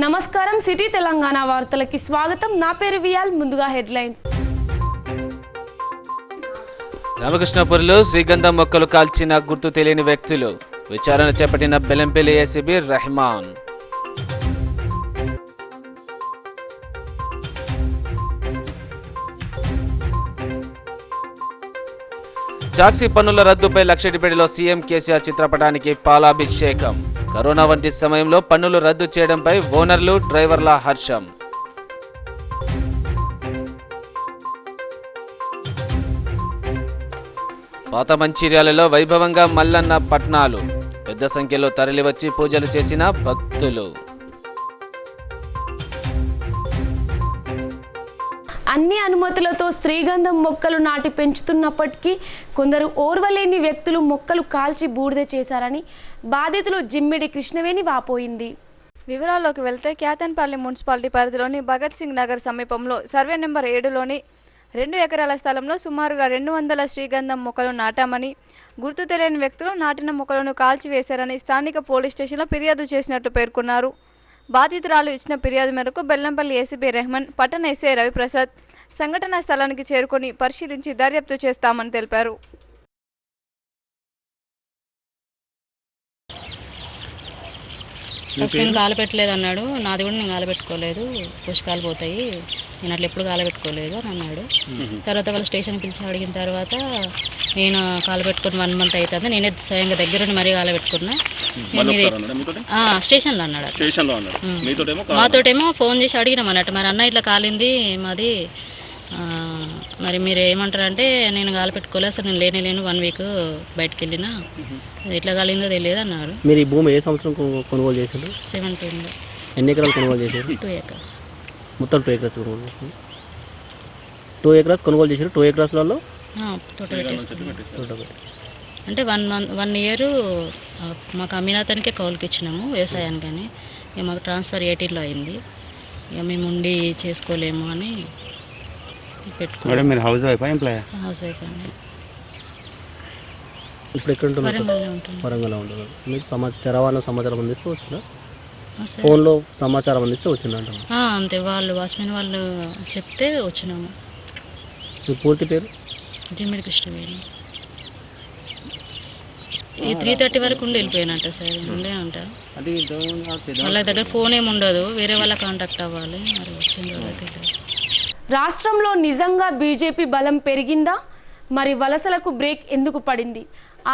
నమస్కారం సిటీ తెలంగాణ వార్తలకి స్వాగతం. నా పేరు వియాల్. ముందుగా హెడ్లైన్స్. రామకృష్ణపురంలో శ్రీగంధం మొక్కలు కాల్చిన గుర్తు తెలియని వ్యక్తులు. విచారణ చేపట్టిన బెల్లంపల్లి ఏసీబీ రెహమాన్. టాక్సీ పన్నుల రద్దుపై లక్షటిపేటలో సీఎం కేసీఆర్ చిత్రపటానికి పాలాభిషేకం. కరోనా వంటి సమయంలో పన్నులు రద్దు చేయడంపై ఓనర్లు డ్రైవర్ల హర్షం. పాత మంచిర్యాలలో వైభవంగా మల్లన్న పట్నాలు. పెద్ద సంఖ్యలో తరలివచ్చి పూజలు చేసిన భక్తులు. అన్ని అనుమతులతో శ్రీగంధం మొక్కలు నాటి పెంచుతున్నప్పటికీ కొందరు ఓర్వలేని వ్యక్తులు మొక్కలు కాల్చి బూడిద చేశారని బాధితులు జిమ్మిడి కృష్ణవేణి వాపోయింది. వివరాల్లోకి వెళ్తే క్యాతన్పల్లి మున్సిపాలిటీ పరిధిలోని భగత్ సింగ్ నగర్ సమీపంలో సర్వే నెంబర్ 7లోని 2 ఎకరాల స్థలంలో సుమారుగా 200 శ్రీగంధం మొక్కలు నాటామని, గుర్తు తెలియని వ్యక్తులు నాటిన మొక్కలను కాల్చివేశారని స్థానిక పోలీస్ స్టేషన్లో ఫిర్యాదు చేసినట్లు పేర్కొన్నారు. బాధితురాలు ఇచ్చిన ఫిర్యాదు మేరకు బెల్లంపల్లి ఏసీబీ రెహమాన్, పట్టణ ఎస్ఐ రవిప్రసాద్ సంఘటనా స్థలానికి చేరుకొని పరిశీలించి దర్యాప్తు చేస్తామని తెలిపారు. ఫస్ట్ నేను గాలపెట్టలేదు అన్నాడు. నాది కూడా నేను గాలపెట్టుకోలేదు, పుష్కాలు పోతాయి, నేను అట్లా ఎప్పుడు గాలపెట్టుకోలేదు అని అన్నాడు. తర్వాత వాళ్ళు స్టేషన్కి పిలిచి అడిగిన తర్వాత నేను కాలపెట్టుకుని 1 మంత్ అవుతుంది, నేనే స్వయంగా దగ్గరుండి మరీ గాలపెట్టుకున్నా. స్టేషన్లో అన్నాడు. మాతోటేమో ఫోన్ చేసి అడిగినాం అన్నట్టు, మరి అన్న ఇట్లా కాలింది మాది, మరి మీరు ఏమంటారంటే నేను గాలపెట్టుకోలేదు, అసలు నేను లేను 1 వీక్ బయటకు వెళ్ళినా, ఎట్లా కాలిందో తెలియదు అన్నారు. మీరు ఈ భూమి ఏ సంవత్సరం కొనుగోలు చేశారు? 17. ఎన్ని ఎకరాలు కొనుగోలు చేశారు? 2 acres. మొత్తం 2 acres కొనుగోలు చేశారు. 2 acres కొనుగోలు చేశారు. 2 acresలలో తోట పెట్టేసుకున్నాం. అంటే 1 year మాకు అమ్మినాతనికే కౌలుకి ఇచ్చినాము వ్యవసాయానికని. ఇక మాకు ట్రాన్స్ఫర్ 18లో అయింది. ఇక మేము ఉండి చేసుకోలేము అని పెట్టుకున్నాం. మీరు house wife employee? House wife అండి. ఇప్పుడు ఎక్కడ ఉంటుంది? వరంగల్లో ఉంటుంది. వరంగల్లో ఉంటుంది. మీకు సమాచారం అందిస్తే వచ్చిందా? ఫోన్లో సమాచారం అందిస్తే వచ్చిందంట? అంతే, వాళ్ళు వాచ్మెన్ వాళ్ళు చెప్తే వచ్చినాము. మీ పూర్తి పేరు? జిమ్మిడి కృష్ణవేణి. ఈ 3:30 వరకు ఉండి వెళ్ళిపోయినట్ట సార్, ఉండే అంట. వాళ్ళ దగ్గర ఫోన్ ఏమి ఉండదు, వేరే వాళ్ళ కాంటాక్ట్ అవ్వాలి, మరి వచ్చిందో తెలియదు. రాష్ట్రంలో నిజంగా బీజేపీ బలం పెరిగిందా? మరి వలసలకు బ్రేక్ ఎందుకు పడింది?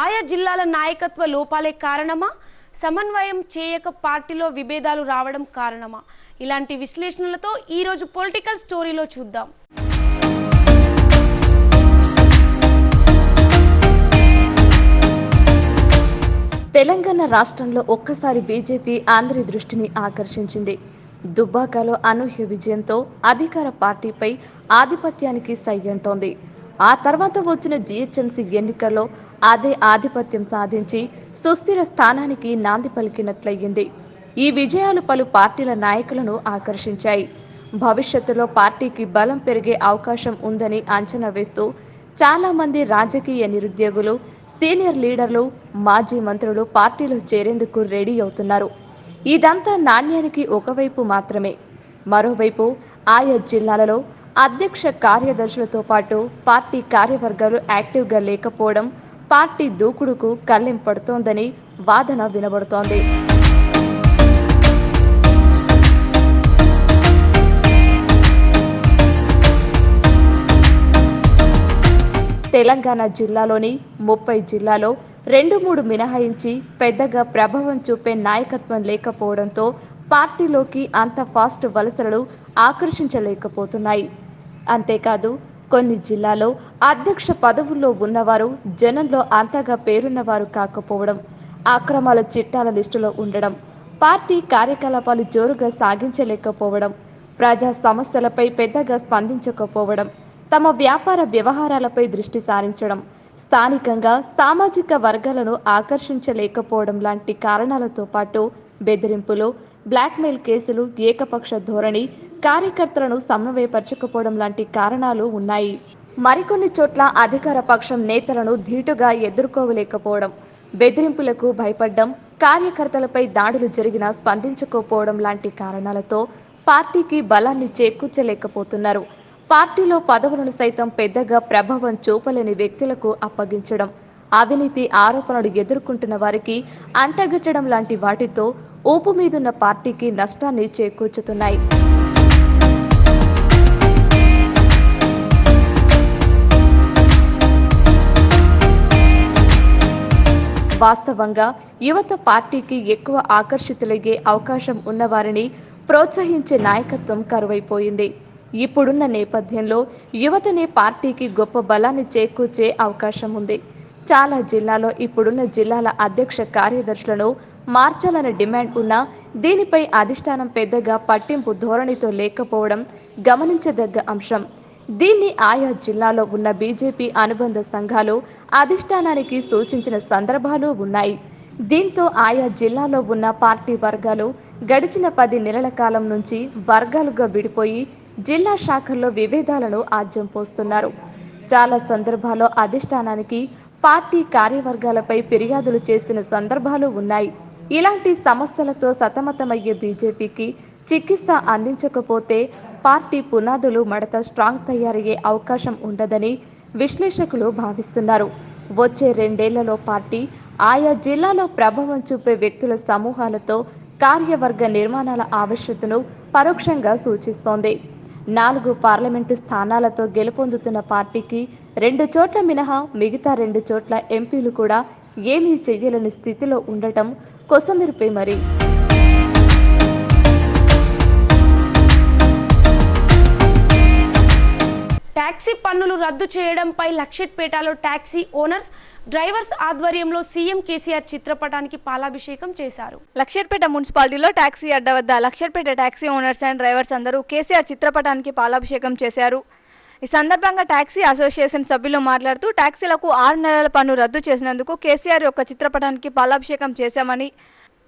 ఆయా జిల్లాల నాయకత్వ లోపాలే కారణమా? సమన్వయం చేయక పార్టీలో విభేదాలు రావడం కారణమా? ఇలాంటి విశ్లేషణలతో ఈరోజు పొలిటికల్ స్టోరీలో చూద్దాం. తెలంగాణ రాష్ట్రంలో ఒక్కసారి బీజేపీ ఆంధ్ర దృష్టిని ఆకర్షించింది. దుబ్బాకలో అనూహ్య విజయంతో అధికార పార్టీపై ఆధిపత్యానికి సై అంటోంది. ఆ తర్వాత వచ్చిన జీహెచ్ఎంసీ ఎన్నికల్లో అదే ఆధిపత్యం సాధించి సుస్థిర స్థానానికి నాంది పలికినట్లయింది. ఈ విజయాలు పలు పార్టీల నాయకులను ఆకర్షించాయి. భవిష్యత్తులో పార్టీకి బలం పెరిగే అవకాశం ఉందని అంచనా వేస్తూ చాలామంది రాజకీయ నిరుద్యోగులు, సీనియర్ లీడర్లు, మాజీ మంత్రులు పార్టీలో చేరేందుకు రెడీ అవుతున్నారు. ఇదంతా నాణ్యానికి ఒకవైపు మాత్రమే. మరోవైపు ఆయా జిల్లాలలో అధ్యక్ష కార్యదర్శులతో పాటు పార్టీ కార్యవర్గాలు యాక్టివ్గా లేకపోవడం పార్టీ దూకుడుకు కళ్ళెం పడుతోందని వాదన వినబడుతోంది. తెలంగాణ జిల్లాలోని 30 జిల్లాలో 2-3 మినహాయించి పెద్దగా ప్రభావం చూపే నాయకత్వం లేకపోవడంతో పార్టీలోకి అంత ఫాస్ట్ వలసలు ఆకర్షించలేకపోతున్నాయి. అంతేకాదు కొన్ని జిల్లాలో అధ్యక్ష పదవుల్లో ఉన్నవారు జనంలో అంతగా పేరున్నవారు కాకపోవడం, అక్రమాల చిట్టాల లిస్టులో ఉండడం, పార్టీ కార్యకలాపాలు జోరుగా సాగించలేకపోవడం, ప్రజా సమస్యలపై పెద్దగా స్పందించకపోవడం, తమ వ్యాపార వ్యవహారాలపై దృష్టి సారించడం, స్థానికంగా సామాజిక వర్గాలను ఆకర్షించలేకపోవడం లాంటి కారణాలతో పాటు బెదిరింపులు, బ్లాక్మెయిల్ కేసులు, ఏకపక్ష ధోరణి, కార్యకర్తలను సమన్వయపరచకపోవడం లాంటి కారణాలు ఉన్నాయి. మరికొన్ని చోట్ల అధికార పక్షం నేతలను ధీటుగా ఎదుర్కోలేకపోవడం, బెదిరింపులకు భయపడ్డం, కార్యకర్తలపై దాడులు జరిగినా స్పందించకపోవడం లాంటి కారణాలతో పార్టీకి బలాన్ని చేకూర్చలేకపోతున్నారు. పార్టీలో పదవులను సైతం పెద్దగా ప్రభావం చూపలేని వ్యక్తులకు అప్పగించడం, అవినీతి ఆరోపణలు ఎదుర్కొంటున్న వారికి అంటగట్టడం లాంటి వాటితో ఊపు మీదున్న పార్టీకి నష్టాన్ని చేకూర్చుతున్నాయి. వాస్తవంగా యువత పార్టీకి ఎక్కువ ఆకర్షితులయ్యే అవకాశం ఉన్నవారిని ప్రోత్సహించే నాయకత్వం కరువైపోయింది. ఇప్పుడున్న నేపథ్యంలో యువతనే పార్టీకి గొప్ప బలాన్ని చేకూర్చే అవకాశం ఉంది. చాలా జిల్లాలో ఇప్పుడున్న జిల్లాల అధ్యక్ష కార్యదర్శులను మార్చాలన్న డిమాండ్ ఉన్నా దీనిపై అధిష్టానం పెద్దగా పట్టింపు ధోరణితో లేకపోవడం గమనించదగ్గ అంశం. దీన్ని ఆయా జిల్లాలో ఉన్న బీజేపీ అనుబంధ సంఘాలు అధిష్టానానికి సూచించిన సందర్భాలు ఉన్నాయి. దీంతో ఆయా జిల్లాలో ఉన్న పార్టీ వర్గాలు గడిచిన 10 నెలల కాలం నుంచి వర్గాలుగా విడిపోయి జిల్లా శాఖల్లో విభేదాలను ఆజ్యం పోస్తున్నారు. చాలా సందర్భాల్లో అధిష్టానానికి పార్టీ కార్యవర్గాలపై ఫిర్యాదులు చేసిన సందర్భాలు ఉన్నాయి. ఇలాంటి సమస్యలతో సతమతమయ్యే బీజేపీకి చికిత్స అందించకపోతే పార్టీ పునాదులు మడత స్ట్రాంగ్ తయారయ్యే అవకాశం ఉండదని విశ్లేషకులు భావిస్తున్నారు. వచ్చే 2 ఏళ్లలో పార్టీ ఆయా జిల్లాలో ప్రభావం చూపే వ్యక్తుల సమూహాలతో కార్యవర్గ నిర్మాణాల ఆవశ్యకతను పరోక్షంగా సూచిస్తోంది. 4 పార్లమెంటు స్థానాలతో గెలుపొందుతున్న పార్టీకి 2 చోట్ల మినహా మిగతా 2 చోట్ల ఎంపీలు కూడా ఏమీ చెయ్యలేని స్థితిలో ఉండటం కొసమెరుపే మరి. ట్యాక్సీ పన్నులు రద్దు చేయడంపై లక్షెట్పేటలో ట్యాక్సీ ఓనర్స్, డ్రైవర్స్ ఆధ్వర్యంలో సీఎం కేసీఆర్ చిత్రపటానికి పాలాభిషేకం చేశారు. లక్షెట్పేట మున్సిపాలిటీలో ట్యాక్సీ అడ్డా వద్ద Luxettipet taxi owners and drivers అందరూ కేసీఆర్ చిత్రపటానికి పాలాభిషేకం చేశారు. ఈ సందర్భంగా ట్యాక్సీ అసోసియేషన్ సభ్యులు మాట్లాడుతూ ట్యాక్సీలకు 6 నెలల పన్ను రద్దు చేసినందుకు కేసీఆర్ యొక్క చిత్రపటానికి పాలాభిషేకం చేశామని,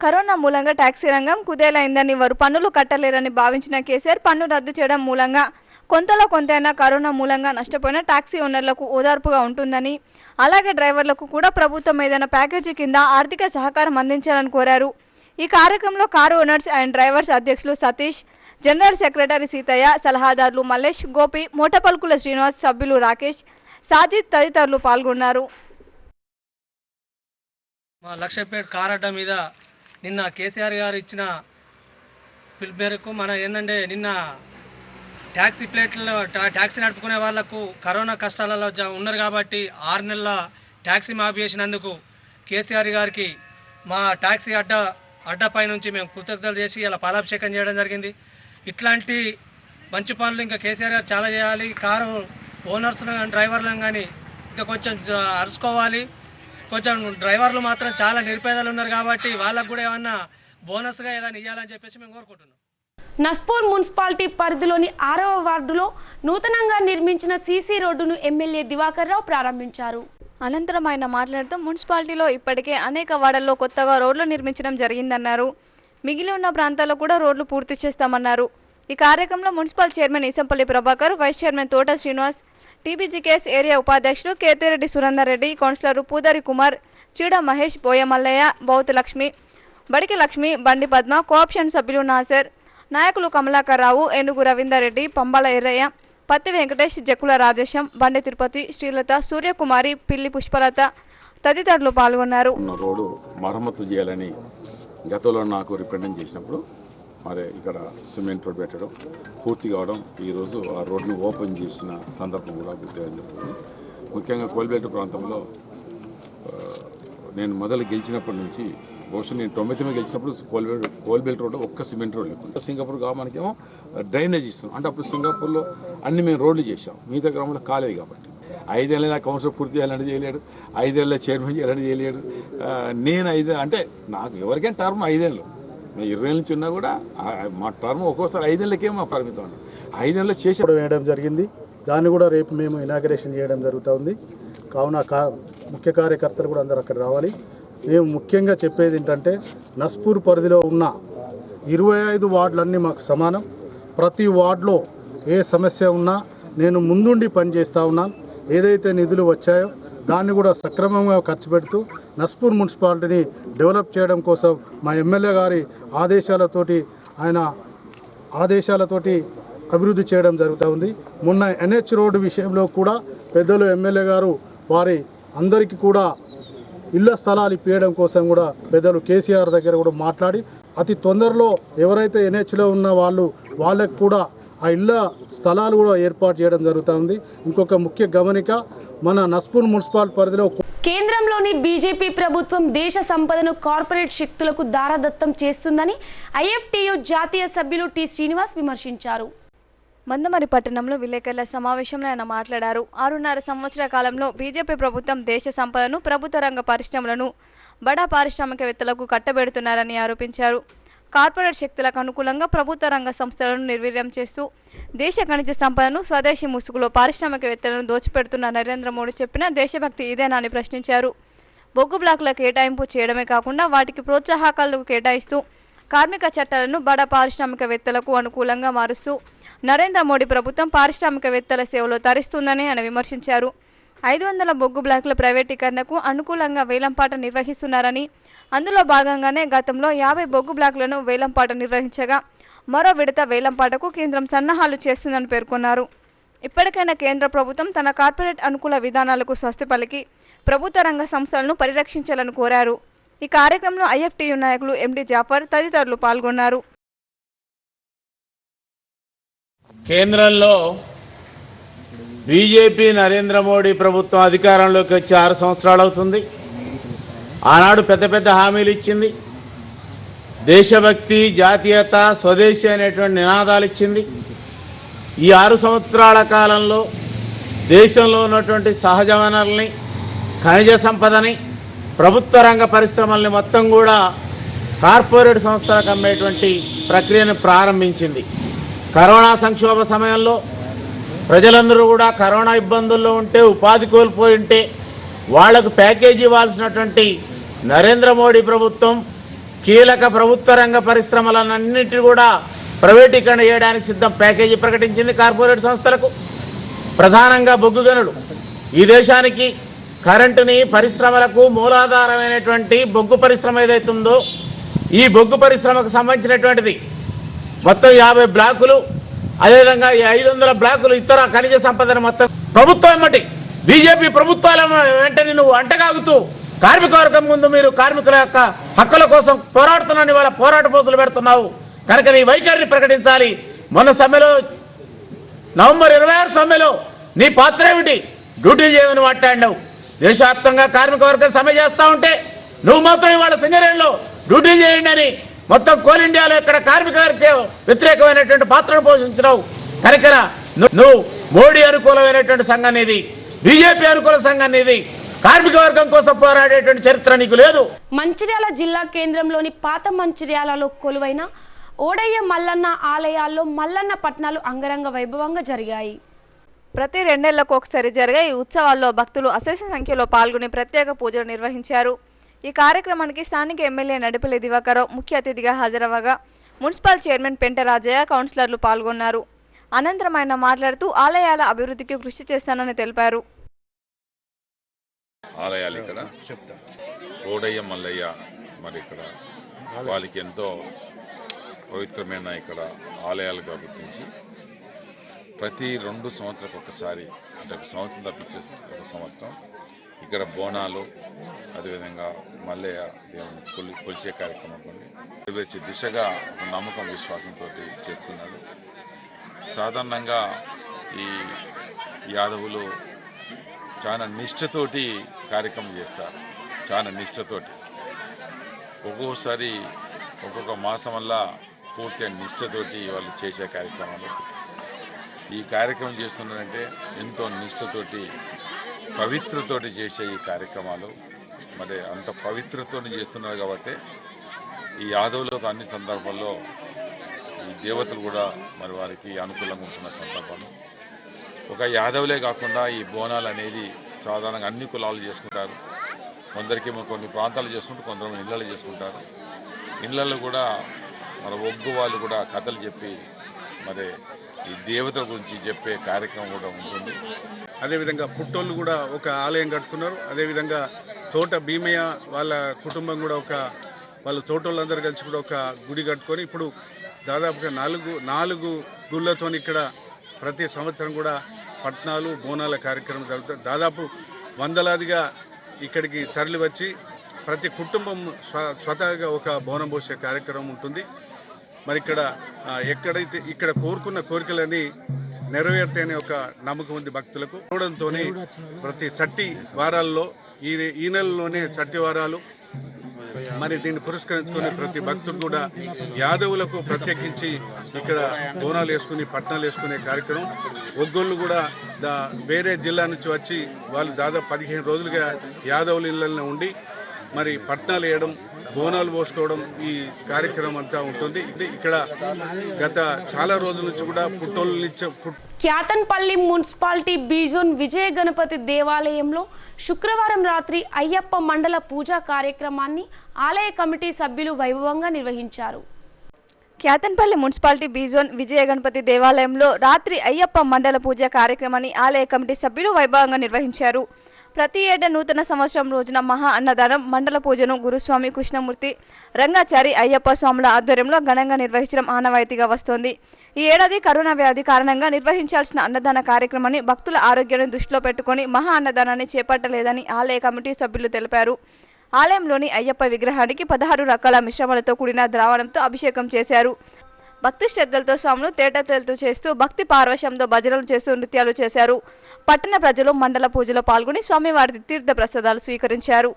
కరోనా మూలంగా ట్యాక్సీ రంగం కుదేలైందని, వారు పన్నులు కట్టలేరని భావించిన కేసీఆర్ పన్ను రద్దు చేయడం మూలంగా కొంతలో కొంతైనా కరోనా మూలంగా నష్టపోయిన ట్యాక్సీ ఓనర్లకు ఓదార్పుగా ఉంటుందని, అలాగే డ్రైవర్లకు కూడా ప్రభుత్వం ఏదైనా ప్యాకేజీ కింద ఆర్థిక సహకారం అందించాలని కోరారు. ఈ కార్యక్రమంలో కారు ఓనర్స్ అండ్ డ్రైవర్స్ అధ్యక్షులు సతీష్, జనరల్ సెక్రటరీ సీతయ్య, సలహాదారులు మల్లేష్, గోపి, మోటపల్కుల శ్రీనివాస్, సభ్యులు రాకేష్, సాజిద్ తదితరులు పాల్గొన్నారు. మా లక్షపేట కార్ అడ్డా మీద నిన్న కేసీఆర్ గారు ఇచ్చిన పిలుపు మేరకు ఏంటంటే నిన్న ట్యాక్సీ ప్లేట్లలో ట్యాక్సీ నడుపుకునే వాళ్లకు కరోనా కష్టాలలో ఉన్నారు కాబట్టి 6 నెలల ట్యాక్సీ మాఫీ చేసినందుకు కేసీఆర్ గారికి మా ట్యాక్సీ అడ్డాపై నుంచి మేము కృతజ్ఞతలు చేసి ఇలా పాలాభిషేకం చేయడం జరిగింది. ఇట్లాంటి మంచి పనులు ఇంకా కేసీఆర్ గారు చాలా చేయాలి. కారు ఓనర్స్లను డ్రైవర్లను కానీ ఇంకా కొంచెం అరుచుకోవాలి. కొంచెం డ్రైవర్లు మాత్రం చాలా నిరుపేదలు ఉన్నారు కాబట్టి వాళ్ళకు కూడా ఏమన్నా బోనస్గా ఏదైనా ఇవ్వాలని చెప్పేసి మేము కోరుకుంటున్నాం. నస్పూర్ మున్సిపాలిటీ పరిధిలోని 6వ వార్డులో నూతనంగా నిర్మించిన సీసీ రోడ్డును ఎమ్మెల్యే దివాకర్ రావు ప్రారంభించారు. అనంతరం ఆయన మాట్లాడుతూ మున్సిపాలిటీలో ఇప్పటికే అనేక వార్డుల్లో కొత్తగా రోడ్లు నిర్మించడం జరిగిందన్నారు. మిగిలి ఉన్న ప్రాంతాల్లో కూడా రోడ్లు పూర్తి చేస్తామన్నారు. ఈ కార్యక్రమంలో municipal chairman Eesampalli Prabhakar, vice chairman Thota Srinivas, TBGKS area ఉపాధ్యక్షులు కేతిరెడ్డి సురేందర్ రెడ్డి, కౌన్సిలర్ పూదరి కుమార్, చీడ మహేష్, బోయమల్లయ్య, బౌత్ లక్ష్మి, బడికి లక్ష్మి, బండి పద్మ, కోఆప్షన్ సభ్యులు నాసర్, నాయకులు కమలాకర్ రావు, ఏనుగు రవీందర్ రెడ్డి, పంబాల ఎర్రయ్య, పత్తి వెంకటేష్, జక్కుల రాజేశం, బండి తిరుపతి, శ్రీలత, సూర్యకుమారి, పిల్లి పుష్పలత తదితరులు పాల్గొన్నారు. రోడ్డు మరమ్మతు చేయాలని గతంలో నాకు రిప్రజెంట్ చేసినప్పుడు ఇక్కడ సిమెంట్ రోడ్ పెట్టడం పూర్తి కావడం, ఈరోజు ఆ రోడ్ని ఓపెన్ చేసిన సందర్భం కూడా గుర్తించడం జరుగుతుంది. ముఖ్యంగా కోల్బెల్ట్ ప్రాంతంలో నేను మొదలు గెలిచినప్పటి నుంచి, బహుశా నేను 99 గెలిచినప్పుడు కోల్బెల్ట్ రోడ్ ఒక్క సిమెంట్ రోడ్ లేకుండా, సింగపూర్ మనకేమో డ్రైనేజ్ ఇస్తాం అంటే అప్పుడు సింగపూర్లో అన్ని మేము రోడ్లు చేసాం, మిగతా గ్రామంలో కాలేదు. కాబట్టి 5 ఏళ్ళ కౌన్సిలర్ పూర్తి చేయాలంటే చేయలేడు, 5 ఏళ్ళ చైర్మన్ చేయాలంటే చేయలేడు. నేను 5 అంటే నాకు ఎవరికైనా టర్మ్ 5 ఏళ్ళు, మేము 20 ఏళ్ళ నుంచి ఉన్నా కూడా మా టర్మ్ ఒక్కోసారి 5 ఏళ్ళకే మా పరిమితం. 5 ఏళ్ళలో చేసి వేయడం జరిగింది. దాన్ని కూడా రేపు మేము ఇనాగరేషన్ చేయడం జరుగుతుంది. కావున ముఖ్య కార్యకర్తలు కూడా అందరూ అక్కడ రావాలి. మేము ముఖ్యంగా చెప్పేది ఏంటంటే నస్పూర్ పరిధిలో ఉన్న 25 వార్డులన్నీ మాకు సమానం. ప్రతి వార్డులో ఏ సమస్య ఉన్నా నేను ముందుండి పనిచేస్తూ ఉన్నాను. ఏదైతే నిధులు వచ్చాయో దాన్ని కూడా సక్రమంగా ఖర్చు పెడుతూ నస్పూర్ మున్సిపాలిటీని డెవలప్ చేయడం కోసం మా ఎమ్మెల్యే గారి ఆదేశాలతోటి అభివృద్ధి చేయడం జరుగుతూ ఉంది. మొన్న NH రోడ్డు విషయంలో కూడా పెద్దలు ఎమ్మెల్యే గారు వారి అందరికీ కూడా ఇళ్ల స్థలాలు ఇప్పించడం కోసం కూడా పెద్దలు కేసీఆర్ దగ్గర కూడా మాట్లాడి అతి తొందరలో ఎవరైతే NHలో ఉన్న వాళ్ళకు కూడా ఆ ఇళ్ల స్థలాలు కూడా ఏర్పాటు చేయడం జరుగుతుంది. ఇంకొక ముఖ్య గమనిక, మన నస్పూర్ మున్సిపల్ పరిధిలో కేంద్రంలోని బీజేపీ ప్రభుత్వం దేశ సంపదను కార్పొరేట్ శక్తులకు దారదత్తం చేస్తుందని IFTU జాతీయ సభ్యులు టి శ్రీనివాస్ విమర్శించారు. మందమరి పట్టణంలో విలేకరుల సమావేశంలో ఆయన మాట్లాడారు. 6.5 సంవత్సరాల కాలంలో బీజేపీ ప్రభుత్వం దేశ సంపదను, ప్రభుత్వ రంగ పరిశ్రమలను బడా పారిశ్రామికవేత్తలకు కట్టబెడుతున్నారని ఆరోపించారు. కార్పొరేట్ శక్తులకు అనుకూలంగా ప్రభుత్వ రంగ సంస్థలను నిర్వీర్యం చేస్తూ దేశ ఖనిజ సంపదను స్వదేశీ ముసుగులో పారిశ్రామికవేత్తలను దోచిపెడుతున్న నరేంద్ర మోడీ చెప్పిన దేశభక్తి ఇదేనా అని ప్రశ్నించారు. బొగ్గు బ్లాకుల కేటాయింపు చేయడమే కాకుండా వాటికి ప్రోత్సాహకాలు కేటాయిస్తూ కార్మిక చట్టాలను బడా పారిశ్రామికవేత్తలకు అనుకూలంగా మారుస్తూ నరేంద్ర మోడీ ప్రభుత్వం పారిశ్రామికవేత్తల సేవలో తరిస్తుందని ఆయన విమర్శించారు. 500 బొగ్గు బ్లాకుల ప్రైవేటీకరణకు అనుకూలంగా వేలంపాట నిర్వహిస్తున్నారని, అందులో భాగంగానే గతంలో 50 బొగ్గు బ్లాకులను వేలంపాట నిర్వహించగా మరో విడత వేలంపాటకు కేంద్రం సన్నాహాలు చేస్తుందని పేర్కొన్నారు. ఇప్పటికైనా కేంద్ర ప్రభుత్వం తన కార్పొరేట్ అనుకూల విధానాలకు స్వస్తి పలికి ప్రభుత్వ రంగ సంస్థలను పరిరక్షించాలని కోరారు. ఈ కార్యక్రమంలో IFTU నాయకులు MD జాఫర్ తదితరులు పాల్గొన్నారు. కేంద్రంలో బీజేపీ నరేంద్ర మోడీ ప్రభుత్వం అధికారంలోకి వచ్చి 6 సంవత్సరాలు అవుతుంది. ఆనాడు పెద్ద పెద్ద హామీలు ఇచ్చింది. దేశభక్తి, జాతీయత, స్వదేశీ అనేటువంటి నినాదాలు ఇచ్చింది. ఈ 6 సంవత్సరాల కాలంలో దేశంలో ఉన్నటువంటి సహజ వనరుల్ని, ఖనిజ సంపదని, ప్రభుత్వ రంగ పరిశ్రమల్ని మొత్తం కూడా కార్పొరేట్ సంస్థలకు అమ్మేటువంటి ప్రక్రియను ప్రారంభించింది. కరోనా సంక్షోభ సమయంలో ప్రజలందరూ కూడా కరోనా ఇబ్బందుల్లో ఉంటే, ఉపాధి కోల్పోయి ఉంటే వాళ్లకు ప్యాకేజీ ఇవ్వాల్సినటువంటి నరేంద్ర మోడీ ప్రభుత్వం కీలక ప్రభుత్వ రంగ పరిశ్రమలన్నింటినీ కూడా ప్రైవేటీకరణ చేయడానికి సిద్ధం ప్యాకేజీ ప్రకటించింది కార్పొరేట్ సంస్థలకు. ప్రధానంగా బొగ్గు గనులు, ఈ దేశానికి కరెంటుని, పరిశ్రమలకు మూలాధారమైనటువంటి బొగ్గు పరిశ్రమ ఏదైతుందో ఈ బొగ్గు పరిశ్రమకు సంబంధించినటువంటిది మొత్తం 50 బ్లాకులు, అదేవిధంగా 500 బ్లాకులు ఇతర ఖనిజ సంపదను మొత్తం ప్రభుత్వం ఏమిటి బీజేపీ ప్రభుత్వాల వెంటనే నువ్వు అంటగాగుతూ కార్మిక వర్గం ముందు మీరు కార్మికుల యొక్క హక్కుల కోసం పోరాడుతున్నాను, ఇవాళ పోరాట పోతులు పెడుతున్నావు కనుక నీ వైఖరిని ప్రకటించాలి. మొన్న సమ్మెలో నవంబర్ 26 సమ్మెలో నీ పాత్ర ఏమిటి? డ్యూటీలు చేయమని మాట్లాడినావు. దేశవ్యాప్తంగా కార్మిక వర్గం సమ్మె చేస్తూ ఉంటే నువ్వు మాత్రం ఇవాళ సింగరేణిలో డ్యూటీలు చేయండి అని మొత్తం కోల్ ఇండియాలో ఇక్కడ కార్మిక వ్యతిరేకమైనటువంటి పాత్రను పోషించినావు. కనుక నువ్వు మోడీ అనుకూలమైనటువంటి సంఘం ఇది, బీజేపీ అనుకూల సంఘం ఇది, కార్మిక వర్గం కోసం పోరాడేటువంటి చరిత్ర నీకు లేదు. మంచిర్యాల జిల్లా కేంద్రంలోని పాత మంచిర్యాలలో కొలువైన ఓడయ్య మల్లన్న ఆలయాల్లో మల్లన్న పట్నాలు అంగరంగ వైభవంగా జరిగాయి. ప్రతి 2 ఏళ్లకు ఒకసారి జరిగే ఈ ఉత్సవాల్లో భక్తులు అశేష సంఖ్యలో పాల్గొని ప్రత్యేక పూజలు నిర్వహించారు. ఈ కార్యక్రమానికి స్థానిక ఎమ్మెల్యే నడిపల్లి దివాకరావు ముఖ్య అతిథిగా హాజరవగా మున్సిపల్ చైర్మన్ పెంట రాజయ్య, కౌన్సిలర్లు పాల్గొన్నారు. అనంతరం ఆయన మాట్లాడుతూ ఆలయాల అభివృద్ధికి కృషి చేస్తానని తెలిపారు. ఆలయాలు ఇక్కడ ఓడయ్య మల్లయ్య మరి ఇక్కడ వాళ్ళకి ఎంతో పవిత్రమైన ఇక్కడ ఆలయాలుగా గుర్తించి ప్రతి 2 సంవత్సరాలకు ఒకసారి, అంటే ఒక సంవత్సరం తప్పించే ఒక సంవత్సరం ఇక్కడ బోనాలు, అదేవిధంగా మల్లయ్య దేవుని కొలిచే కార్యక్రమం నెరవేర్చే దిశగా ఒక నమ్మకం, విశ్వాసంతో చేస్తున్నారు. సాధారణంగా ఈ యాదవులు చాలా నిష్ఠతోటి కార్యక్రమం చేస్తారు. చాలా నిష్ఠతోటి ఒక్కొక్కసారి ఒక్కొక్క మాసం వల్ల పూర్తిగా నిష్ఠతోటి వాళ్ళు చేసే కార్యక్రమాలు. ఈ కార్యక్రమం చేస్తున్నారంటే ఎంతో నిష్ఠతోటి, పవిత్రతోటి చేసే ఈ కార్యక్రమాలు. మరి అంత పవిత్రతో చేస్తున్నారు కాబట్టి ఈ యాదవులకు అన్ని సందర్భాల్లో ఈ దేవతలు కూడా మరి వారికి అనుకూలంగా ఉంటున్న సందర్భాలు. ఒక యాదవులే కాకుండా ఈ బోనాలు అనేది సాధారణంగా అన్ని కులాలు చేసుకుంటారు. కొందరికి కొన్ని ప్రాంతాలు చేసుకుంటూ కొందరు ఇళ్ళలో చేసుకుంటారు. ఇళ్ళల్లో కూడా మన ఒగ్గు వాళ్ళు కూడా కథలు చెప్పి మరి ఈ దేవతల గురించి చెప్పే కార్యక్రమం కూడా ఉంటుంది. అదేవిధంగా పుట్టోళ్ళు కూడా ఒక ఆలయం కట్టుకున్నారు. అదేవిధంగా తోట భీమయ్య వాళ్ళ కుటుంబం కూడా వాళ్ళ తోటోళ్ళందరూ కలిసి కూడా ఒక గుడి కట్టుకొని ఇప్పుడు దాదాపుగా నాలుగు గుళ్ళతో ఇక్కడ ప్రతి సంవత్సరం కూడా పట్నాలు బోనాల కార్యక్రమం జరుగుతుంది. దాదాపు వందలాదిగా ఇక్కడికి తరలి వచ్చి ప్రతి కుటుంబం స్వతహాగా ఒక బోనం పోసే కార్యక్రమం ఉంటుంది. మరి ఎక్కడైతే ఇక్కడ కోరుకున్న కోరికలని నెరవేరుతాయనే ఒక నమ్మకం ఉంది భక్తులకు. చూడడంతో ప్రతి సట్టి వారాల్లో ఈ నెలలోనే సట్టి వారాలు మరి దీన్ని పురస్కరించుకుని ప్రతి భక్తుడు కూడా యాదవులకు ప్రత్యేకించి ఇక్కడ బోనాలు వేసుకుని పట్నాలు వేసుకునే కార్యక్రమం. ఒగ్గోళ్ళు కూడా వేరే జిల్లా నుంచి వచ్చి వాళ్ళు దాదాపు 15 రోజులుగా యాదవుల ఇళ్ళల్లో ఉండి మరి పట్నాలు వేయడం, బోనాలు పోసుకోవడం ఈ కార్యక్రమం అంతా ఉంటుంది. ఇక్కడ గత చాలా రోజుల నుంచి కూడా పుట్టోళ్ళ నుంచి క్యాతన్పల్లి మున్సిపాలిటీ బీజోన్ విజయ గణపతి దేవాలయంలో శుక్రవారం రాత్రి అయ్యప్ప మండల పూజా కార్యక్రమాన్ని ఆలయ కమిటీ సభ్యులు వైభవంగా నిర్వహించారు. క్యాతన్పల్లి మున్సిపాలిటీ బీజోన్ విజయ గణపతి దేవాలయంలో రాత్రి అయ్యప్ప మండల పూజ కార్యక్రమాన్ని ఆలయ కమిటీ సభ్యులు వైభవంగా నిర్వహించారు. ప్రతి ఏటా నూతన సంవత్సరం రోజున మహా అన్నదానం మండల పూజను గురుస్వామి కృష్ణమూర్తి రంగాచారి అయ్యప్ప స్వాముల ఆధ్వర్యంలో ఘనంగా నిర్వహించడం ఆనవాయితీగా వస్తోంది. ఈ ఏడాది కరోనా వ్యాధి కారణంగా నిర్వహించాల్సిన అన్నదాన కార్యక్రమాన్ని భక్తుల ఆరోగ్యాన్ని దృష్టిలో పెట్టుకుని మహా అన్నదానాన్ని చేపట్టలేదని ఆలయ కమిటీ సభ్యులు తెలిపారు. ఆలయంలోని అయ్యప్ప విగ్రహానికి 16 రకాల మిశ్రమాలతో కూడిన ద్రావణంతో అభిషేకం చేశారు. భక్తి శ్రద్ధలతో స్వాములు తేటతెల్తూ చేస్తూ భక్తి పార్వశ్యంతో భజనలు చేస్తూ నృత్యాలు చేశారు. పట్టణ ప్రజలు మండల పూజలో పాల్గొని స్వామివారి తీర్థ ప్రసాదాలు స్వీకరించారు.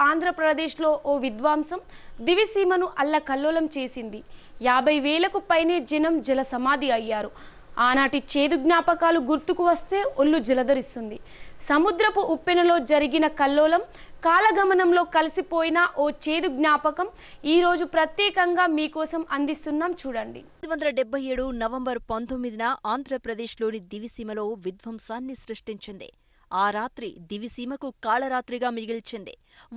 ఆంధ్రప్రదేశ్లో ఓ విధ్వంసం దివిసీమను అల్లకల్లోలం చేసింది. 50,000కు పైనే జనం జల సమాధి అయ్యారు. ఆనాటి చేదు జ్ఞాపకాలు గుర్తుకు వస్తే ఒళ్ళు జలధరిస్తుంది. సముద్రపు ఉప్పెనలో జరిగిన కల్లోలం కాలగమనంలో కలిసిపోయిన ఓ చేదు జ్ఞాపకం ఈరోజు ప్రత్యేకంగా మీకోసం అందిస్తున్నాం, చూడండి. 1977 నవంబర్ 19న ఆంధ్రప్రదేశ్లోని దివిసీమలో విధ్వంసాన్ని సృష్టించింది. ఆ రాత్రి దివిసీమకు కాళరాత్రిగా మిగిల్చింది.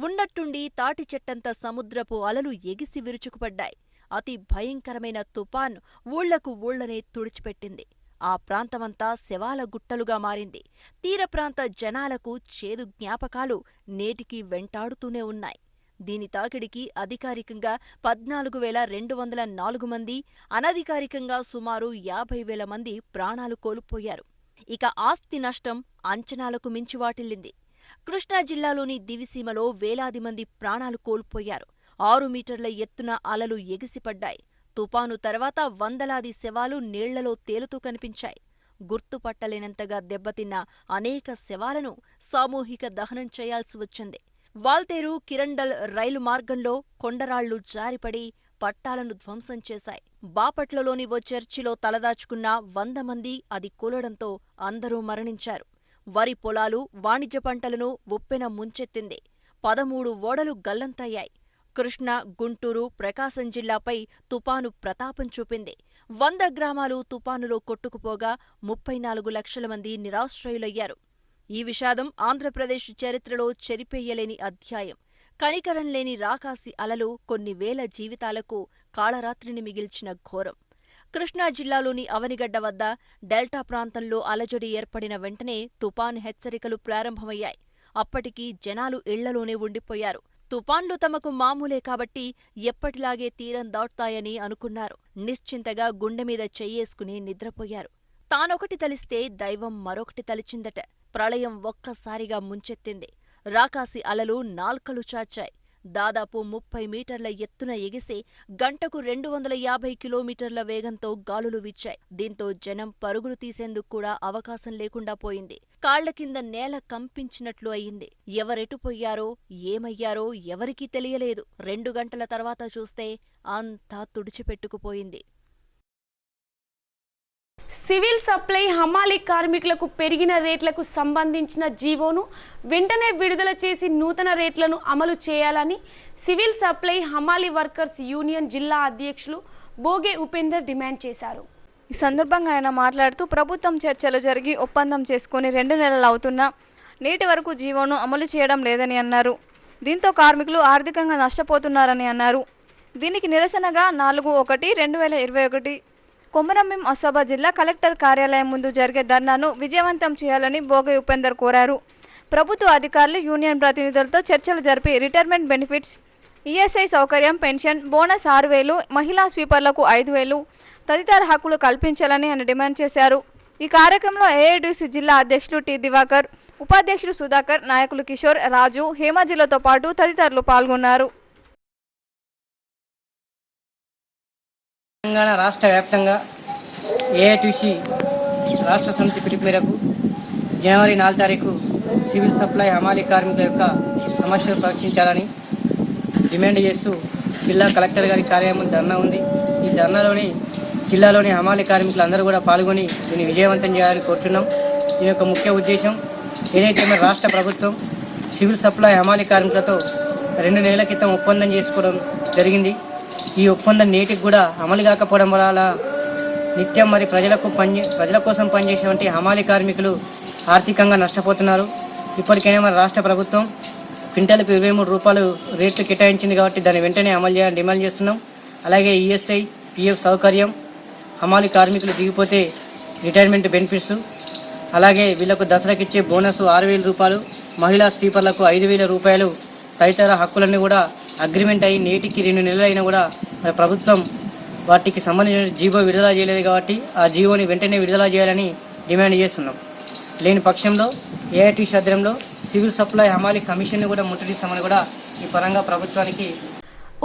ఉన్నట్టుండి తాటి చెట్టంత సముద్రపు అలలు ఎగిసి విరుచుకుపడ్డాయి. అతి భయంకరమైన తుపాన్ ఊళ్లనే తుడిచిపెట్టింది. ఆ ప్రాంతమంతా శవాల గుట్టలుగా మారింది. తీర ప్రాంత జనాలకు చేదు జ్ఞాపకాలు నేటికి వెంటాడుతూనే ఉన్నాయి. దీని తాకిడికి అధికారికంగా 14,204 మంది, అనధికారికంగా సుమారు 50,000 మంది ప్రాణాలు కోల్పోయారు. ఇక ఆస్తి నష్టం అంచనాలకు మించి వాటిల్లింది. కృష్ణా జిల్లాలోని దివిసీమలో వేలాది మంది ప్రాణాలు కోల్పోయారు. 6 మీటర్ల ఎత్తున అలలు ఎగిసిపడ్డాయి. తుపాను తర్వాత వందలాది శవాలు నీళ్లలో తేలుతూ కనిపించాయి. గుర్తుపట్టలేనంతగా దెబ్బతిన్న అనేక శవాలను సామూహిక దహనం చేయాల్సి వచ్చింది. వాల్తేరు కిరండల్ రైలు మార్గంలో కొండరాళ్లు జారిపడి పట్టాలను ధ్వంసం చేశాయి. బాపట్లలోని ఓ చర్చిలో తలదాచుకున్న 100 మంది అది కూలడంతో అందరూ మరణించారు. వరి పొలాలు, వాణిజ్య పంటలను ఉప్పెన ముంచెత్తింది. 13 ఓడలు గల్లంతయ్యాయి. కృష్ణా, గుంటూరు, ప్రకాశం జిల్లాపై తుపాను ప్రతాపం చూపింది. 100 గ్రామాలు తుపానులో కొట్టుకుపోగా 34 లక్షల మంది నిరాశ్రయులయ్యారు. ఈ విషాదం ఆంధ్రప్రదేశ్ చరిత్రలో చెరిపేయలేని అధ్యాయం. కనికరం లేని రాకాసి అలలు కొన్ని వేల జీవితాలకు కాళరాత్రిని మిగిల్చిన ఘోరం. కృష్ణా జిల్లాలోని అవనిగడ్డ వద్ద డెల్టా ప్రాంతంలో అలజడి ఏర్పడిన వెంటనే తుపాను హెచ్చరికలు ప్రారంభమయ్యాయి. అప్పటికీ జనాలు ఇళ్లలోనే ఉండిపోయారు. తుపాన్లు తమకు మామూలే కాబట్టి ఎప్పటిలాగే తీరం దాటుతాయని అనుకున్నారు. నిశ్చింతగా గుండెమీద చెయ్యేసుకుని నిద్రపోయారు. తానొకటి తలిస్తే దైవం మరొకటి తలిచిందట. ప్రళయం ఒక్కసారిగా ముంచెత్తింది. రాకాసి అలలు నాల్కలు చాచాయి. దాదాపు 30 మీటర్ల ఎత్తున ఎగిసి గంటకు 250 కిలోమీటర్ల వేగంతో గాలులు వీచాయి. దీంతో జనం పరుగులు తీసేందుకు కూడా అవకాశం లేకుండా పోయింది. కాళ్ల కింద నేల కంపించినట్లు అయింది. ఎవరెటుపోయారో ఏమయ్యారో ఎవరికీ తెలియలేదు. 2 గంటల తర్వాత చూస్తే అంతా తుడిచిపెట్టుకుపోయింది. సివిల్ సప్లై హమాలీ కార్మికులకు పెరిగిన రేట్లకు సంబంధించిన జీవోను వెంటనే విడుదల చేసి నూతన రేట్లను అమలు చేయాలని సివిల్ సప్లై హమాలీ వర్కర్స్ యూనియన్ జిల్లా అధ్యక్షులు బోగే ఉపేందర్ డిమాండ్ చేశారు. ఈ సందర్భంగా ఆయన మాట్లాడుతూ ప్రభుత్వం చర్చలు జరిగి ఒప్పందం చేసుకుని 2 నెలలు అవుతున్నా నేటి వరకు జీవోను అమలు చేయడం లేదని అన్నారు. దీంతో కార్మికులు ఆర్థికంగా నష్టపోతున్నారని అన్నారు. దీనికి నిరసనగా 4/1/2021 కొమరంభీం ఆసిఫాబాద్ జిల్లా కలెక్టర్ కార్యాలయం ముందు జరిగే ధర్నాను విజయవంతం చేయాలని బోగే ఉపేందర్ కోరారు. ప్రభుత్వ అధికారులు యూనియన్ ప్రతినిధులతో చర్చలు జరిపి రిటైర్మెంట్ బెనిఫిట్స్, ఈఎస్ఐ సౌకర్యం, పెన్షన్, బోనస్ 6,000, మహిళా స్వీపర్లకు 5,000 తదితర హక్కులు కల్పించాలని ఆయన డిమాండ్ చేశారు. ఈ కార్యక్రమంలో ఏఐడిసి జిల్లా అధ్యక్షులు టి దివాకర్, ఉపాధ్యక్షులు సుధాకర్, నాయకులు కిషోర్, రాజు, హేమజిలతో పాటు తదితరులు పాల్గొన్నారు. తెలంగాణ రాష్ట్ర వ్యాప్తంగా ఏఐటిసి రాష్ట్ర సమితి పిలుపు మేరకు జనవరి 4 తారీఖు సివిల్ సప్లై హమాలీ కార్మికుల యొక్క సమస్యలు పరీక్షించాలని డిమాండ్ చేస్తూ జిల్లా కలెక్టర్ గారి కార్యాలయం ధర్నా ఉంది. ఈ ధర్నాలోని జిల్లాలోని హమాలీ కార్మికులు అందరూ కూడా పాల్గొని దీన్ని విజయవంతం చేయాలని కోరుతున్నాం. దీని యొక్క ముఖ్య ఉద్దేశం ఏదైతే మన రాష్ట్ర ప్రభుత్వం సివిల్ సప్లై హమాలీ కార్మికులతో 2 నెలల క్రితం ఒప్పందం చేసుకోవడం జరిగింది. ఈ ఒప్పందం నేటికి కూడా అమలు కాకపోవడం వల్ల నిత్యం మరి ప్రజల కోసం పనిచేసేటువంటి హమాలీ కార్మికులు ఆర్థికంగా నష్టపోతున్నారు. ఇప్పటికైనా మన రాష్ట్ర ప్రభుత్వం క్వింటాలకు 23 రూపాయలు రేట్లు కేటాయించింది కాబట్టి దాన్ని వెంటనే అమలు చేయాలని డిమాండ్ చేస్తున్నాం. అలాగే ఈఎస్ఐ, పిఎఫ్ సౌకర్యం, హమాలీ కార్మికులు దిగిపోతే రిటైర్మెంట్ బెనిఫిట్స్, అలాగే వీళ్లకు దసరాకి ఇచ్చే బోనస్ 6,000 రూపాయలు, మహిళా స్వీపర్లకు 5,000 రూపాయలు తదితర హక్కులన్నీ కూడా అగ్రిమెంట్ అయ్యి నేటికి 2 నెలలు అయినా కూడా ప్రభుత్వం వాటికి సంబంధించిన జీవో విడుదల చేయలేదు కాబట్టి ఆ జీవోని వెంటనే విడుదల చేయాలని డిమాండ్ చేస్తున్నాం. లేని పక్షంలో ఏఐటిసి ఆధ్వర్యంలో సివిల్ సప్లై హమాలీ కమిషన్ని కూడా ముట్టడిస్తామని కూడా ఈ పరంగా ప్రభుత్వానికి.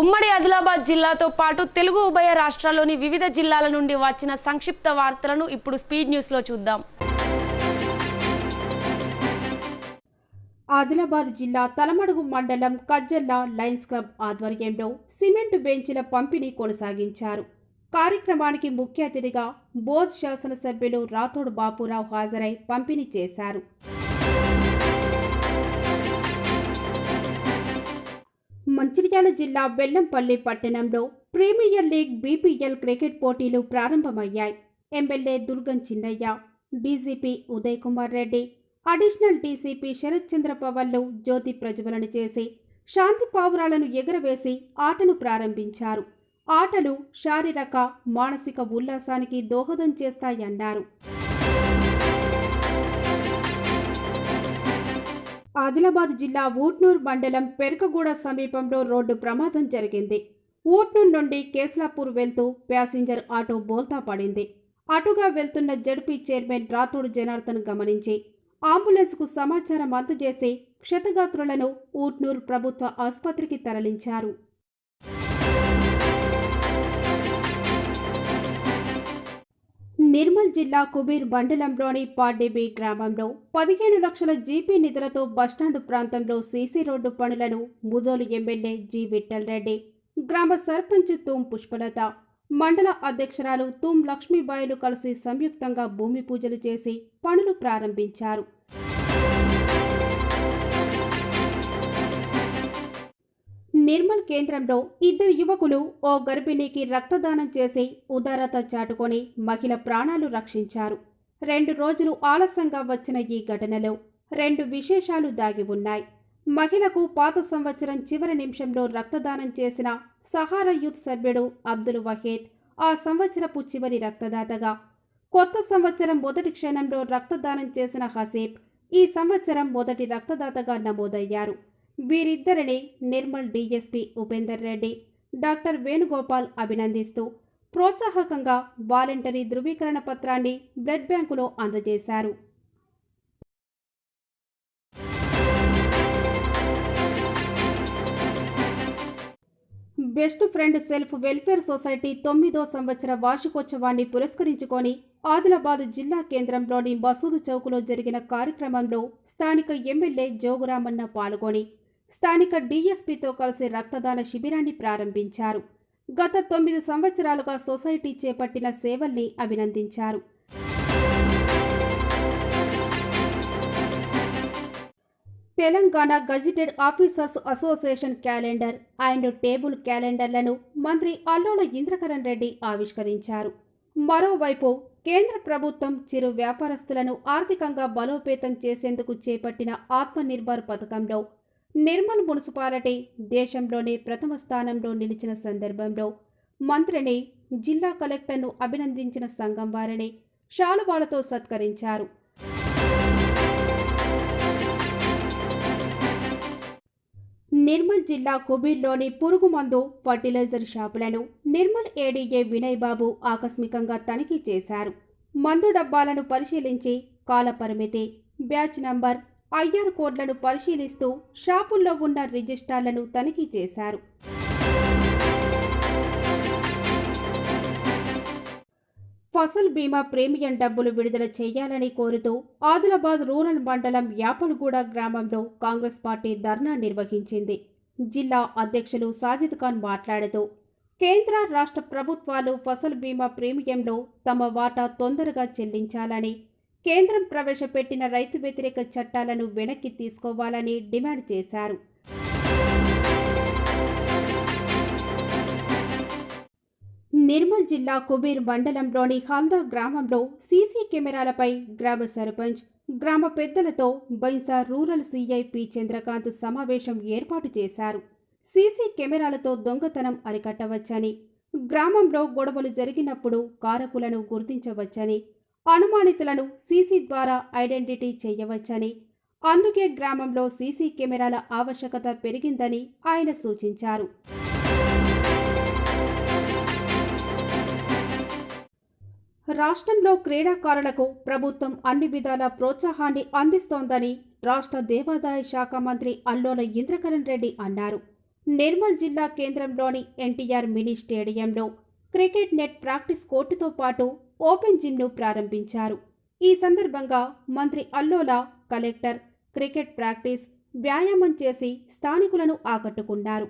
ఉమ్మడి ఆదిలాబాద్ జిల్లాతో పాటు తెలుగు ఉభయ రాష్ట్రాల్లోని వివిధ జిల్లాల నుండి వచ్చిన సంక్షిప్త వార్తలను ఇప్పుడు స్పీడ్ న్యూస్లో చూద్దాం. ఆదిలాబాద్ జిల్లా తలమడుగు మండలం కజ్జల్ల లయన్స్ క్లబ్ ఆధ్వర్యంలో సిమెంటు బెంచీల పంపిణీ కొనసాగించారు. కార్యక్రమానికి ముఖ్య అతిథిగా బోధ్ శాసనసభ్యులు రాథోడ్ బాపురావు హాజరై పంపిణీ చేశారు. మంచిర్యాల జిల్లా బెల్లంపల్లి పట్టణంలో ప్రీమియర్ లీగ్ బీపీఎల్ క్రికెట్ పోటీలు ప్రారంభమయ్యాయి. MLA Durgam Chinnaiah, DGP Uday Kumar Reddy, additional DCP Sharath Chandra పవన్లు జ్యోతి ప్రజ్వలన చేసి శాంతి పావురాలను ఎగరవేసి ఆటను ప్రారంభించారు. ఆటలు శారీరక, మానసిక ఉల్లాసానికి దోహదం చేస్తాయన్నారు. ఆదిలాబాద్ జిల్లా ఊట్నూర్ మండలం పెరకగూడ సమీపంలో రోడ్డు ప్రమాదం జరిగింది. ఊట్నూర్ నుండి కేస్లాపూర్ వెళ్తూ ప్యాసింజర్ ఆటో బోల్తా పడింది. అటుగా వెళ్తున్న జడ్పీ చైర్మన్ రాథోడ్ జనార్దన్ గమనించి అంబులెన్స్కు సమాచారం అందజేసి క్షతగాత్రులను ఊట్నూర్ ప్రభుత్వ ఆసుపత్రికి తరలించారు. నిర్మల్ జిల్లా కుబీర్ మండలంలోని పాడ్డేబీ గ్రామంలో 15 లక్షల జీపీ నిధులతో బస్టాండు ప్రాంతంలో సీసీ రోడ్డు పనులను ముదోలు ఎమ్మెల్యే జి విఠల్ రెడ్డి, గ్రామ సర్పంచ్ తూం పుష్పలత, మండల అధ్యక్షురాలు తూం లక్ష్మీబాయిలు కలిసి సంయుక్తంగా భూమి పూజలు చేసి పనులు ప్రారంభించారు. నిర్మల్ కేంద్రంలో 2 యువకులు ఓ గర్భిణికి రక్తదానం చేసి ఉదారత చాటుకొని మహిళ ప్రాణాలు రక్షించారు. 2 రోజులు ఆలస్యంగా వచ్చిన ఈ ఘటనలో 2 విశేషాలు దాగి ఉన్నాయి. మహిళకు పాత సంవత్సరం చివరి నిమిషంలో రక్తదానం చేసిన సహారా యూత్ సభ్యుడు అబ్దుల్ వహీద్ ఆ సంవత్సరపు చివరి రక్తదాతగా, కొత్త సంవత్సరం మొదటి క్షణంలో రక్తదానం చేసిన హసీబ్ ఈ సంవత్సరం మొదటి రక్తదాతగా నమోదయ్యారు. వీరిద్దరిని నిర్మల్ డీఎస్పీ ఉపేందర్ రెడ్డి, డాక్టర్ వేణుగోపాల్ అభినందిస్తూ ప్రోత్సాహకంగా వాలంటరీ ధృవీకరణ పత్రాన్ని బ్లడ్ బ్యాంకులో అందజేశారు. Best friend self welfare society 9వ సంవత్సర వార్షికోత్సవాన్ని పురస్కరించుకొని ఆదిలాబాద్ జిల్లా కేంద్రంలోని మసూద్ చౌక్లో జరిగిన కార్యక్రమంలో స్థానిక ఎమ్మెల్యే జోగురామన్న పాల్గొని స్థానిక డీఎస్పీతో కలిసి రక్తదాన శిబిరాన్ని ప్రారంభించారు. గత 9 సంవత్సరాలుగా సొసైటీ చేపట్టిన సేవల్ని అభినందించారు. Telangana gazetted officers association calendar and table క్యాలెండర్లను మంత్రి అల్లోల ఇంద్రకరణ్ రెడ్డి ఆవిష్కరించారు. మరోవైపు కేంద్ర ప్రభుత్వం చిరు వ్యాపారస్తులను ఆర్థికంగా బలోపేతం చేసేందుకు చేపట్టిన ఆత్మనిర్భర్ పథకంలో నిర్మల్ మున్సిపాలిటీ దేశంలోనే ప్రథమ స్థానంలో నిలిచిన సందర్భంలో మంత్రిని, జిల్లా కలెక్టర్ను అభినందించిన సంఘం వారిని శాలువాలతో సత్కరించారు. నిర్మల్ జిల్లా కుబీర్లోని పురుగుమందు ఫర్టిలైజర్ షాపులను నిర్మల్ ఏడీఏ వినయ్ బాబు ఆకస్మికంగా తనిఖీ చేశారు. మందు డబ్బాలను పరిశీలించి కాలపరిమితి, బ్యాచ్ నంబర్, ఐఆర్ కోడ్లను పరిశీలిస్తూ షాపుల్లో ఉన్న రిజిస్టార్లను తనిఖీ చేశారు. ఫసల్ బీమా ప్రీమియం డబ్బులు విడుదల చేయాలని కోరుతూ ఆదిలాబాద్ రూరల్ మండలం యాపలగూడ గ్రామంలో కాంగ్రెస్ పార్టీ ధర్నా నిర్వహించింది. జిల్లా అధ్యక్షులు సాజిద్ ఖాన్ మాట్లాడుతూ కేంద్ర రాష్ట్ర ప్రభుత్వాలు ఫసల్ బీమా ప్రీమియంలో తమ వాటా తొందరగా చెల్లించాలని, కేంద్రం ప్రవేశపెట్టిన రైతు వ్యతిరేక చట్టాలను వెనక్కి తీసుకోవాలని డిమాండ్ చేశారు. నిర్మల్ జిల్లా కుబీర్ మండలంలోని హల్దా గ్రామంలో సీసీ కెమెరాలపై గ్రామ సర్పంచ్, గ్రామ పెద్దలతో Bhainsa rural CI P Chandrakanth సమావేశం ఏర్పాటు చేశారు. సీసీ కెమెరాలతో దొంగతనం అరికట్టవచ్చని, గ్రామంలో గొడవలు జరిగినప్పుడు కారకులను గుర్తించవచ్చని, అనుమానితులను సీసీ ద్వారా ఐడెంటిటీ చేయవచ్చని, అందుకే గ్రామంలో సీసీ కెమెరాల ఆవశ్యకత పెరిగిందని ఆయన సూచించారు. రాష్ట్రంలో క్రీడాకారులకు ప్రభుత్వం అన్ని విధాల ప్రోత్సాహాన్ని అందిస్తోందని రాష్ట్ర దేవాదాయ శాఖ మంత్రి అల్లోల ఇంద్రకరణ్ రెడ్డి అన్నారు. నిర్మల్ జిల్లా కేంద్రంలోని ఎన్టీఆర్ మినీ స్టేడియంలో క్రికెట్ నెట్ ప్రాక్టీస్ కోర్టుతో పాటు ఓపెన్ జిమ్ను ప్రారంభించారు. ఈ సందర్భంగా మంత్రి అల్లోల కలెక్టర్ క్రికెట్ ప్రాక్టీస్, వ్యాయామం చేసి స్థానికులను ఆకట్టుకున్నారు.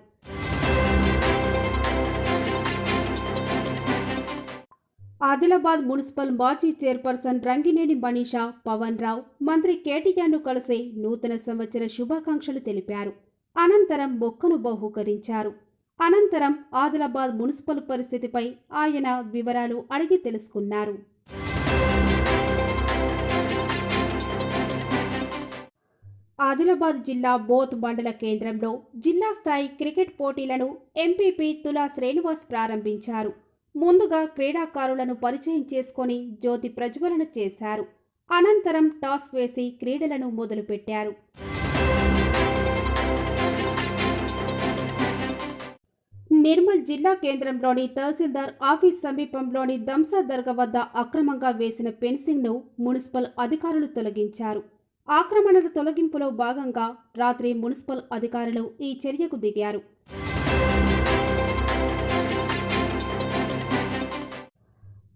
ఆదిలాబాద్ మున్సిపల్ మాజీ చైర్పర్సన్ రంగినేని మనీషా పవన్ రావు మంత్రి కేటీఆర్ను కలిసి నూతన సంవత్సర శుభాకాంక్షలు తెలిపారు. అనంతరం మొక్కను బహూకరించారు. అనంతరం ఆదిలాబాద్ మున్సిపల్ పరిస్థితిపై ఆయన వివరాలు అడిగి తెలుసుకున్నారు. ఆదిలాబాద్ జిల్లా బోత్ మండల కేంద్రంలో జిల్లా స్థాయి క్రికెట్ పోటీలను ఎంపీపీ తులా శ్రీనివాస్ ప్రారంభించారు. ముందుగా క్రీడాకారులను పరిచయం చేసుకొని జ్యోతి ప్రజ్వలన చేశారు. అనంతరం టాస్ వేసి క్రీడలను మొదలుపెట్టారు. నిర్మల్ జిల్లా కేంద్రంలోని తహసీల్దార్ ఆఫీస్ సమీపంలోని దంసా దర్గా వద్ద అక్రమంగా వేసిన ఫెన్సింగ్ను మున్సిపల్ అధికారులు తొలగించారు. ఆక్రమణల తొలగింపులో భాగంగా రాత్రి మున్సిపల్ అధికారులు ఈ చర్యకు దిగారు.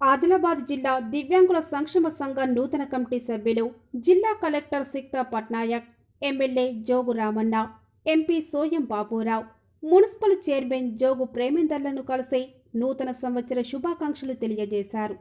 ఆదిలాబాద్ జిల్లా దివ్యాంగుల సంక్షేమ సంఘం నూతన కమిటీ సభ్యులు జిల్లా collector Sikta Patnaik, MLA Jogu Ramanna, MP Soyam Baburao, municipal chairman Jogu ప్రేమేందర్లను కలిసి నూతన సంవత్సర శుభాకాంక్షలు తెలియజేశారు.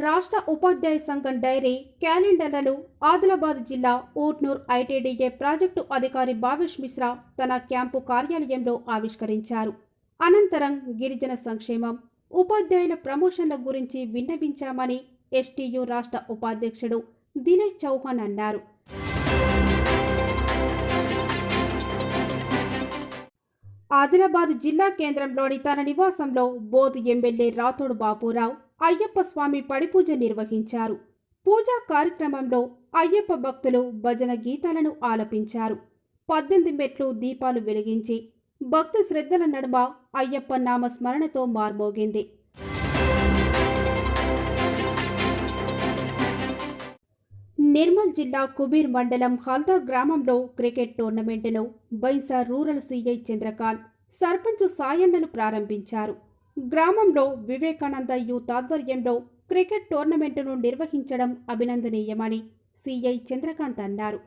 రాష్ట్ర ఉపాధ్యాయ సంఘం డైరీ క్యాలెండర్లను ఆదిలాబాద్ జిల్లా ఊట్నూర్ ఐటీడీఏ ప్రాజెక్టు అధికారి భావేష్ మిశ్రా తన క్యాంపు కార్యాలయంలో ఆవిష్కరించారు. అనంతరం గిరిజన సంక్షేమం, ఉపాధ్యాయుల ప్రమోషన్ల గురించి విన్నవించామని ఎస్టీయూ రాష్ట్ర ఉపాధ్యక్షుడు దినేష్ చౌహాన్ అన్నారు. ఆదిలాబాద్ జిల్లా కేంద్రంలోని తన నివాసంలో బోధ్ ఎమ్మెల్యే రాథోడ్ బాపురావు అయ్యప్ప స్వామి పడిపూజ నిర్వహించారు. పూజా కార్యక్రమంలో అయ్యప్ప భక్తులు భజన గీతాలను ఆలపించారు. 18 మెట్లు దీపాలు వెలిగించి భక్తి శ్రద్ధల నడుమ అయ్యప్ప నామ స్మరణతో మార్మోగింది. నిర్మల్ జిల్లా కుబీర్ మండలం హల్దా గ్రామంలో క్రికెట్ టోర్నమెంటును బైంసా రూరల్ సీఐ చంద్రకాంత్, సర్పంచ్ సాయన్నలు ప్రారంభించారు. గ్రామంలో వివేకానంద యూత్ ఆధ్వర్యంలో క్రికెట్ టోర్నమెంటును నిర్వహించడం అభినందనీయమని సీఐ చంద్రకాంత్ అన్నారు.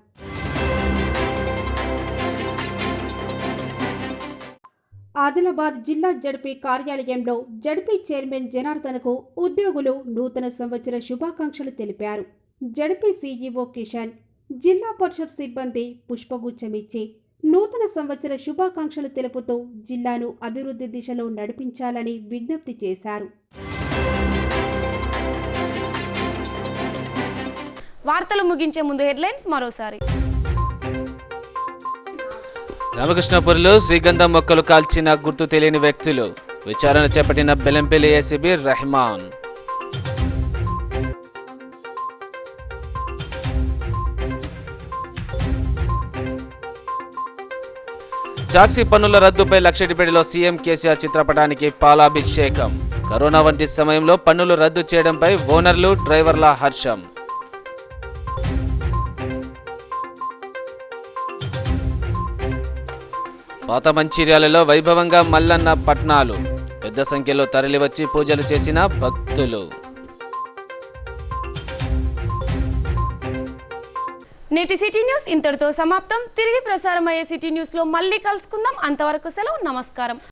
ఆదిలాబాద్ జిల్లా జడ్పీ కార్యాలయంలో జడ్పీ చైర్మన్ జనార్దన్కు ఉద్యోగులు నూతన సంవత్సర శుభాకాంక్షలు తెలిపారు. జడ్పీ సీఈఓ కిషన్, జిల్లా పరిషత్ సిబ్బంది పుష్పగుచ్చమిచ్చి నూతన సంవత్సర శుభాకాంక్షలు తెలుపుతూ జిల్లాను అభివృద్ధి దిశలో నడిపించాలని విజ్ఞప్తి చేశారు. వార్తలు ముగించే ముందు హెడ్లైన్స్ మరోసారి. రామకృష్ణపురంలో శ్రీగంధం మొక్కలు కాల్చిన గుర్తు తెలియని వ్యక్తులు, విచారణ చేపట్టిన బెల్లంపల్లి ఏసీబీ రెహమాన్. టాక్సీ పన్నుల రద్దుపై లక్షటిపేటలో సీఎం కేసీఆర్ చిత్రపటానికి పాలాభిషేకం. కరోనా వంటి సమయంలో పన్నులు రద్దు చేయడంపై ఓనర్లు, డ్రైవర్ల హర్షం. పాత మంచిర్యాలలో వైభవంగా మల్లన్న పట్నాలు, పెద్ద సంఖ్యలో తరలివచ్చి పూజలు చేసిన భక్తులు. నేటి సిటీ న్యూస్ ఇంతటితో సమాప్తం. తిరిగి ప్రసారమయ్యే సిటీ న్యూస్లో మళ్ళీ కలుసుకుందాం. అంతవరకు సెలవు. నమస్కారం.